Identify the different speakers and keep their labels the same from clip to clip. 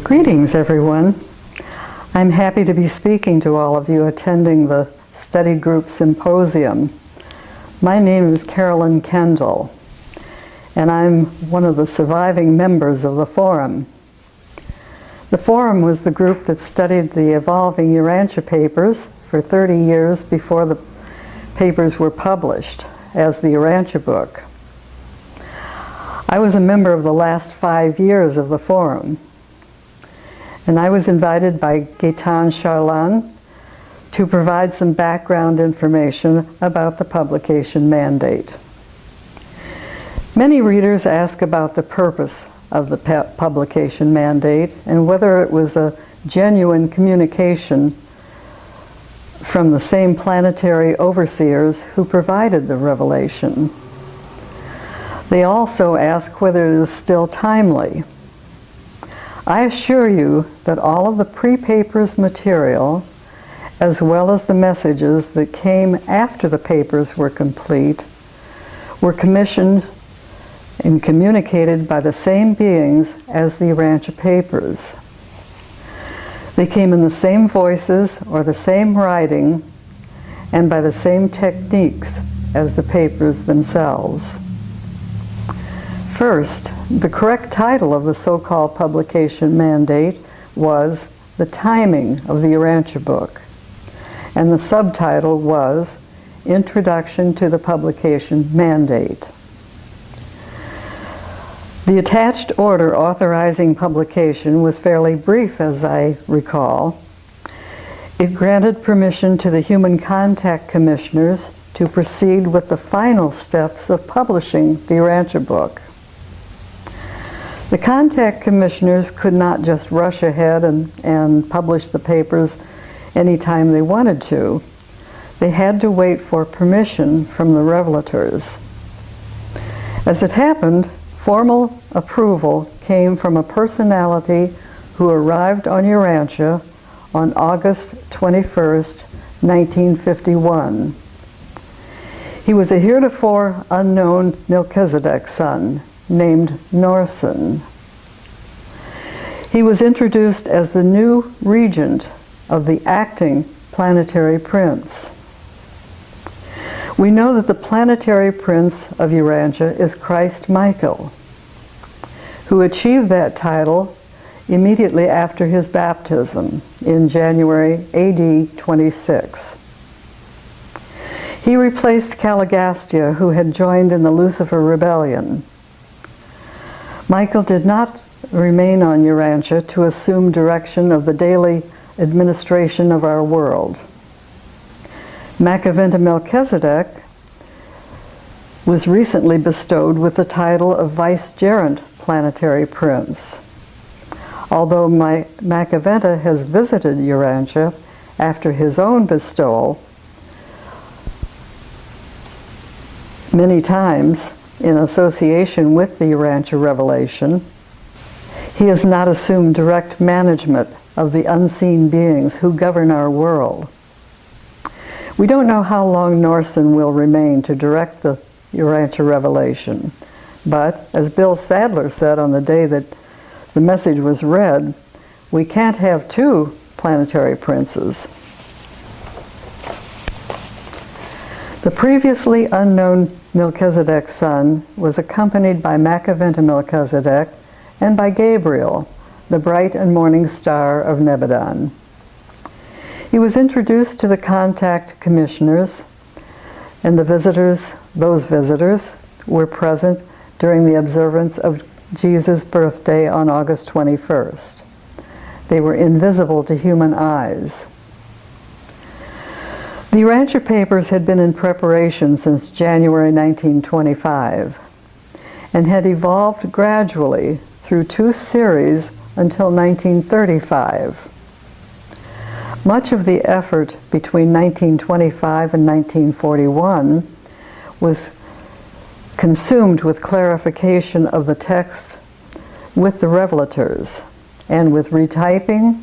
Speaker 1: Greetings, everyone. I'm happy to be speaking to all of you attending the study group Symposium. My name is Carolyn Kendall, and I'm one of the surviving members of the Forum. The Forum was the group that studied the evolving Urantia papers for 30 years before the papers were published as the Urantia book. I was a member of the last 5 years of the Forum, and I was invited by Gaetan Charlan to provide some background information about the publication mandate. Many readers ask about the purpose of the publication mandate and whether it was a genuine communication from the same planetary overseers who provided the revelation. They also ask whether it is still timely. I assure you that all of the pre-papers material, as well as the messages that came after the papers were complete, were commissioned and communicated by the same beings as the Urantia papers. They came in the same voices or the same writing and by the same techniques as the papers themselves. First, the correct title of the so-called publication mandate was The Timing of the Urantia Book, and the subtitle was Introduction to the Publication Mandate. The attached order authorizing publication was fairly brief, as I recall. It granted permission to the Human Contact Commissioners to proceed with the final steps of publishing the Urantia book. The Contact Commissioners could not just rush ahead and publish the papers anytime they wanted to. They had to wait for permission from the revelators. As it happened, formal approval came from a personality who arrived on Urantia on August 21st, 1951. He was a heretofore unknown Melchizedek son named Norsen. He was introduced as the new regent of the acting planetary prince. We know that the planetary prince of Urantia is Christ Michael, who achieved that title immediately after his baptism in January AD 26. He replaced Caligastia, who had joined in the Lucifer Rebellion. Michael did not remain on Urantia to assume direction of the daily administration of our world. Macaventa Melchizedek was recently bestowed with the title of Vicegerent Planetary Prince. Although Macaventa has visited Urantia after his own bestowal many times in association with the Urantia revelation, he has not assumed direct management of the unseen beings who govern our world. We don't know how long Norsen will remain to direct the Urantia revelation, but as Bill Sadler said on the day that the message was read, we can't have two planetary princes. The previously unknown Melchizedek's son was accompanied by Macaventa Melchizedek and by Gabriel, the bright and morning star of Nebadon. He was introduced to the contact commissioners, and those visitors were present during the observance of Jesus' birthday on August 21st. They were invisible to human eyes. The Urantia papers had been in preparation since January 1925 and had evolved gradually through 2 series until 1935. Much of the effort between 1925 and 1941 was consumed with clarification of the text with the revelators and with retyping,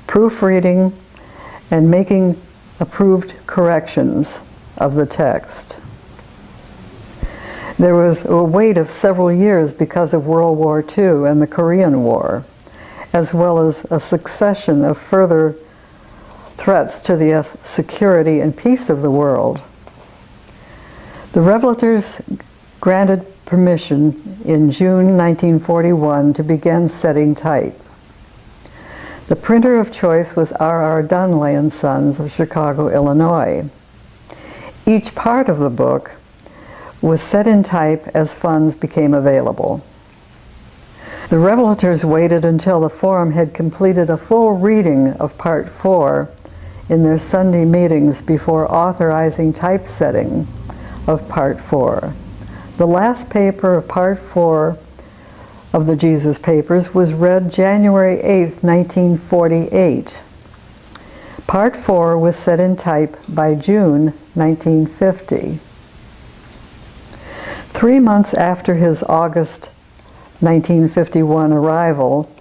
Speaker 1: proofreading, and making approved corrections of the text. There was a wait of several years because of World War II and the Korean War, as well as a succession of further threats to the security and peace of the world. The revelators granted permission in June 1941 to begin setting type. The printer of choice was R.R. Donnelly and Sons of Chicago, Illinois. Each part of the book was set in type as funds became available. The revelators waited until the forum had completed a full reading of Part 4 in their Sunday meetings before authorizing typesetting of Part 4. The last paper of Part 4 of the Jesus Papers was read January 8, 1948. Part 4 was set in type by June 1950. 3 months after his August 1951 arrival,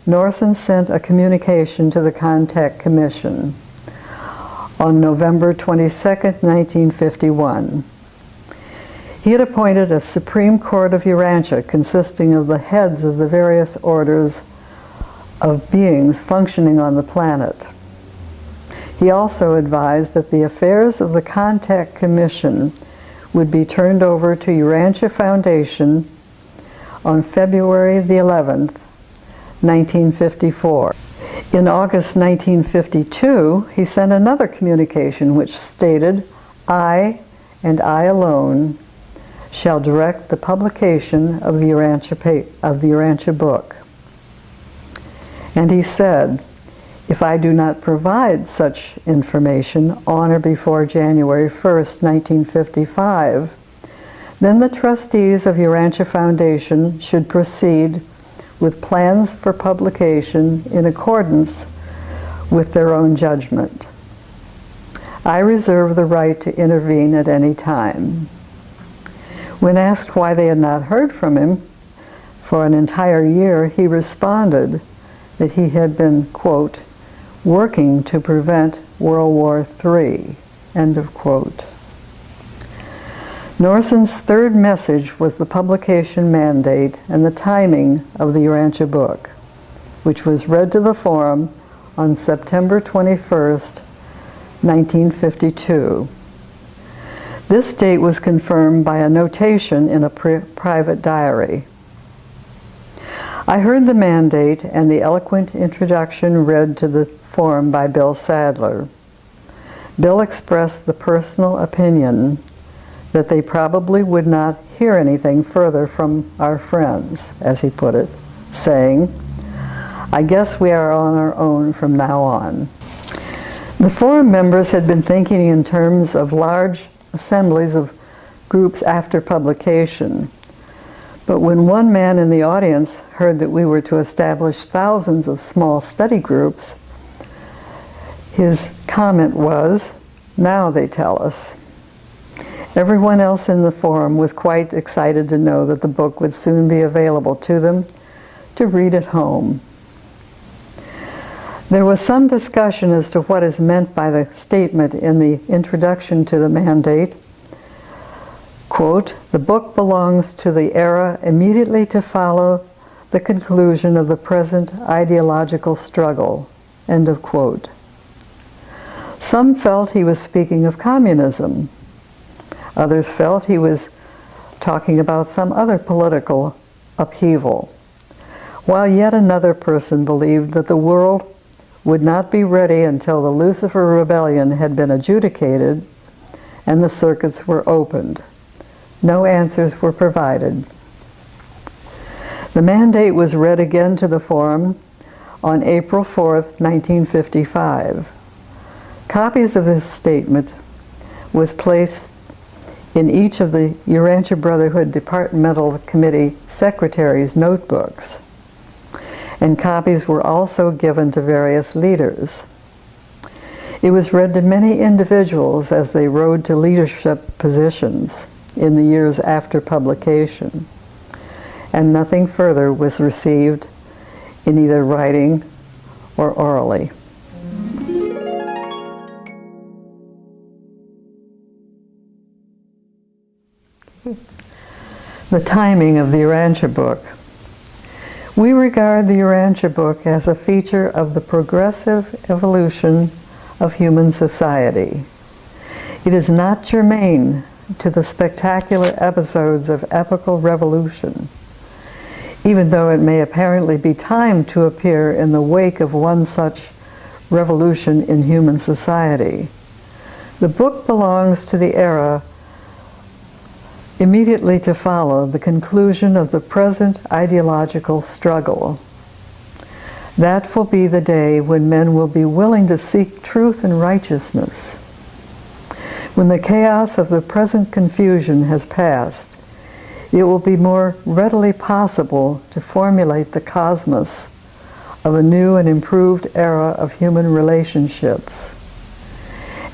Speaker 1: Norson sent a communication to the Contact Commission on November 22, 1951. He had appointed a Supreme Court of Urantia consisting of the heads of the various orders of beings functioning on the planet. He also advised that the affairs of the Contact Commission would be turned over to Urantia Foundation on February the 11th, 1954. In August 1952, he sent another communication which stated, "I, and I alone, shall direct the publication of the Urantia book." And he said, "If I do not provide such information on or before January 1st, 1955, then the trustees of Urantia Foundation should proceed with plans for publication in accordance with their own judgment. I reserve the right to intervene at any time." When asked why they had not heard from him for an entire year, he responded that he had been, quote, "working to prevent World War III," end of quote. Norson's third message was the publication mandate and the timing of the Urantia book, which was read to the forum on September 21st, 1952. This date was confirmed by a notation in a private diary. I heard the mandate and the eloquent introduction read to the forum by Bill Sadler. Bill expressed the personal opinion that they probably would not hear anything further from our friends, as he put it, saying, "I guess we are on our own from now on." The forum members had been thinking in terms of large assemblies of groups after publication. But when one man in the audience heard that we were to establish thousands of small study groups, his comment was, "Now they tell us." Everyone else in the forum was quite excited to know that the book would soon be available to them to read at home. There was some discussion as to what is meant by the statement in the introduction to the mandate, quote, "The book belongs to the era immediately to follow the conclusion of the present ideological struggle," end of quote. Some felt he was speaking of communism. Others felt he was talking about some other political upheaval, while yet another person believed that the world would not be ready until the Lucifer Rebellion had been adjudicated and the circuits were opened. No answers were provided. The mandate was read again to the forum on April 4th, 1955. Copies of this statement was placed in each of the Urantia Brotherhood Departmental Committee secretaries' notebooks, and copies were also given to various leaders. It was read to many individuals as they rode to leadership positions in the years after publication, and nothing further was received in either writing or orally. The timing of the Urantia book. We regard the Urantia book as a feature of the progressive evolution of human society. It is not germane to the spectacular episodes of epical revolution, even though it may apparently be timed to appear in the wake of one such revolution in human society. The book belongs to the era immediately to follow the conclusion of the present ideological struggle. That will be the day when men will be willing to seek truth and righteousness. When the chaos of the present confusion has passed, it will be more readily possible to formulate the cosmos of a new and improved era of human relationships.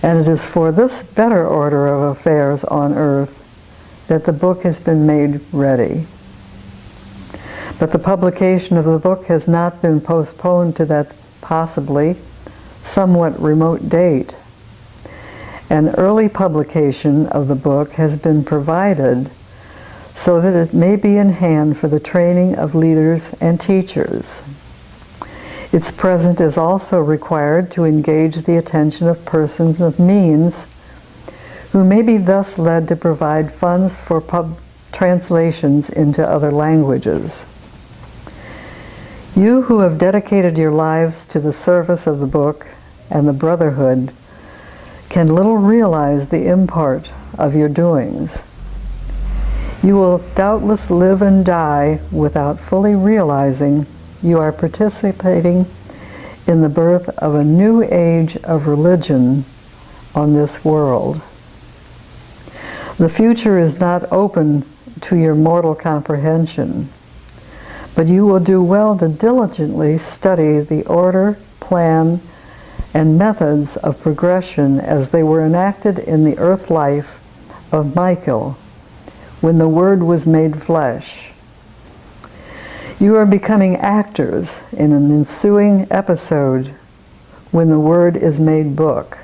Speaker 1: And it is for this better order of affairs on earth that the book has been made ready. But the publication of the book has not been postponed to that possibly somewhat remote date. An early publication of the book has been provided so that it may be in hand for the training of leaders and teachers. Its present is also required to engage the attention of persons of means who may be thus led to provide funds for translations into other languages. You who have dedicated your lives to the service of the book and the brotherhood can little realize the import of your doings. You will doubtless live and die without fully realizing you are participating in the birth of a new age of religion on this world. The future is not open to your mortal comprehension, but you will do well to diligently study the order, plan, and methods of progression as they were enacted in the earth life of Michael when the Word was made flesh. You are becoming actors in an ensuing episode when the Word is made book.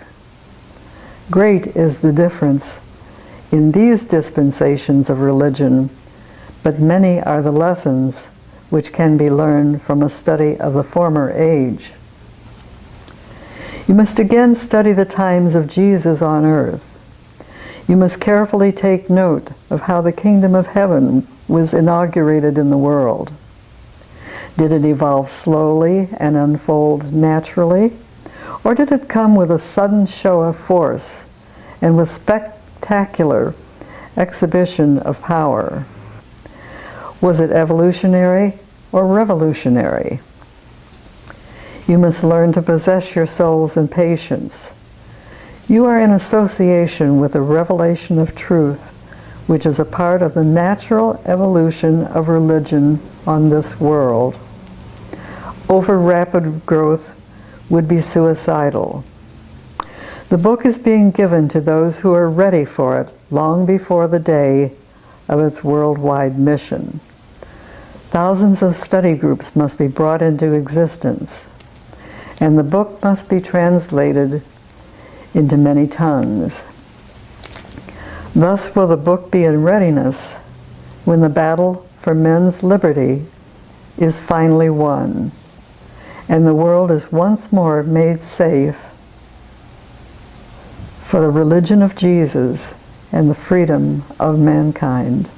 Speaker 1: Great is the difference in these dispensations of religion, but many are the lessons which can be learned from a study of the former age. You must again study the times of Jesus on earth. You must carefully take note of how the kingdom of heaven was inaugurated in the world. Did it evolve slowly and unfold naturally, or did it come with a sudden show of force and with spectacular exhibition of power? Was it evolutionary or revolutionary? You must learn to possess your souls in patience. You are in association with the revelation of truth, which is a part of the natural evolution of religion on this world. Over rapid growth would be suicidal. The book is being given to those who are ready for it long before the day of its worldwide mission. Thousands of study groups must be brought into existence, and the book must be translated into many tongues. Thus will the book be in readiness when the battle for men's liberty is finally won, and the world is once more made safe for the religion of Jesus and the freedom of mankind.